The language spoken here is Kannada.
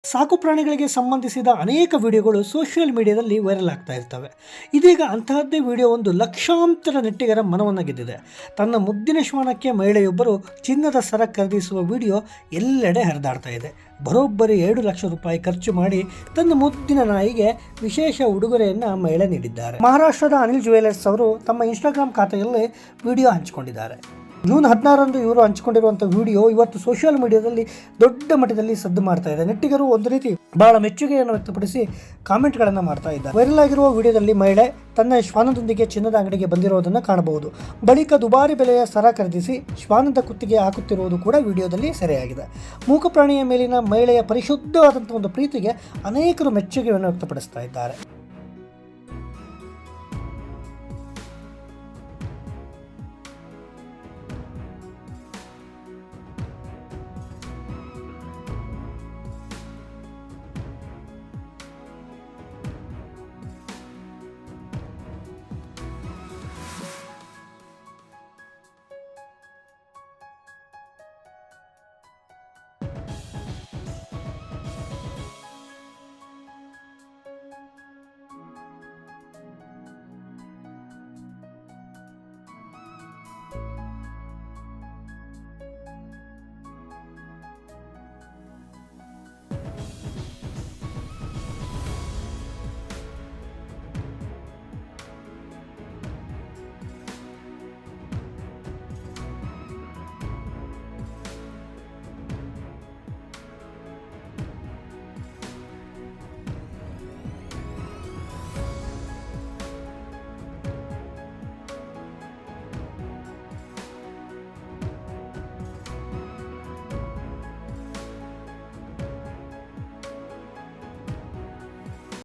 ಸಾಕು ಪ್ರಾಣಿಗಳಿಗೆ ಸಂಬಂಧಿಸಿದ ಅನೇಕ ವಿಡಿಯೋಗಳು ಸೋಷಿಯಲ್ ಮೀಡಿಯಾದಲ್ಲಿ ವೈರಲ್ ಆಗ್ತಾ ಇರ್ತವೆ. ಇದೀಗ ಅಂತಹದ್ದೇ ವಿಡಿಯೋ ಒಂದು ಲಕ್ಷಾಂತರ ನೆಟ್ಟಿಗರ ಮನವನ್ನು ಗೆದ್ದಿದೆ. ತನ್ನ ಮುದ್ದಿನ ಶ್ವಾನಕ್ಕೆ ಮಹಿಳೆಯೊಬ್ಬರು ಚಿನ್ನದ ಸರ ಖರೀದಿಸುವ ವಿಡಿಯೋ ಎಲ್ಲೆಡೆ ಹರಿದಾಡ್ತಾ ಇದೆ. ಬರೋಬ್ಬರಿ 2 ಲಕ್ಷ ರೂಪಾಯಿ ಖರ್ಚು ಮಾಡಿ ತನ್ನ ಮುದ್ದಿನ ನಾಯಿಗೆ ವಿಶೇಷ ಉಡುಗೊರೆಯನ್ನು ಮಹಿಳೆ ನೀಡಿದ್ದಾರೆ. ಮಹಾರಾಷ್ಟ್ರದ ಅನಿಲ್ ಜ್ಯುವೆಲರ್ಸ್ ಅವರು ತಮ್ಮ ಇನ್ಸ್ಟಾಗ್ರಾಮ್ ಖಾತೆಯಲ್ಲಿ ವಿಡಿಯೋ ಹಂಚಿಕೊಂಡಿದ್ದಾರೆ. ಜೂನ್ 16ರಂದು ಇವರು ಹಂಚಿಕೊಂಡಿರುವಂಥ ವಿಡಿಯೋ ಇವತ್ತು ಸೋಷಿಯಲ್ ಮೀಡಿಯಾದಲ್ಲಿ ದೊಡ್ಡ ಮಟ್ಟದಲ್ಲಿ ಸದ್ದು ಮಾಡ್ತಾ ಇದೆ. ನೆಟ್ಟಿಗರು ಒಂದು ರೀತಿ ಬಹಳ ಮೆಚ್ಚುಗೆಯನ್ನು ವ್ಯಕ್ತಪಡಿಸಿ ಕಾಮೆಂಟ್ಗಳನ್ನು ಮಾಡ್ತಾ ಇದ್ದಾರೆ. ವೈರಲ್ ಆಗಿರುವ ವಿಡಿಯೋದಲ್ಲಿ ಮಹಿಳೆ ತನ್ನ ಶ್ವಾನದೊಂದಿಗೆ ಚಿನ್ನದ ಅಂಗಡಿಗೆ ಬಂದಿರುವುದನ್ನು ಕಾಣಬಹುದು. ಬಳಿಕ ದುಬಾರಿ ಬೆಲೆಯ ಸರ ಖರೀದಿಸಿ ಶ್ವಾನದ ಕುತ್ತಿಗೆ ಹಾಕುತ್ತಿರುವುದು ಕೂಡ ವಿಡಿಯೋದಲ್ಲಿ ಸೆರೆಯಾಗಿದೆ. ಮೂಕ ಪ್ರಾಣಿಯ ಮೇಲಿನ ಮಹಿಳೆಯ ಪರಿಶುದ್ಧವಾದಂಥ ಒಂದು ಪ್ರೀತಿಗೆ ಅನೇಕರು ಮೆಚ್ಚುಗೆಯನ್ನು ವ್ಯಕ್ತಪಡಿಸ್ತಾ ಇದ್ದಾರೆ.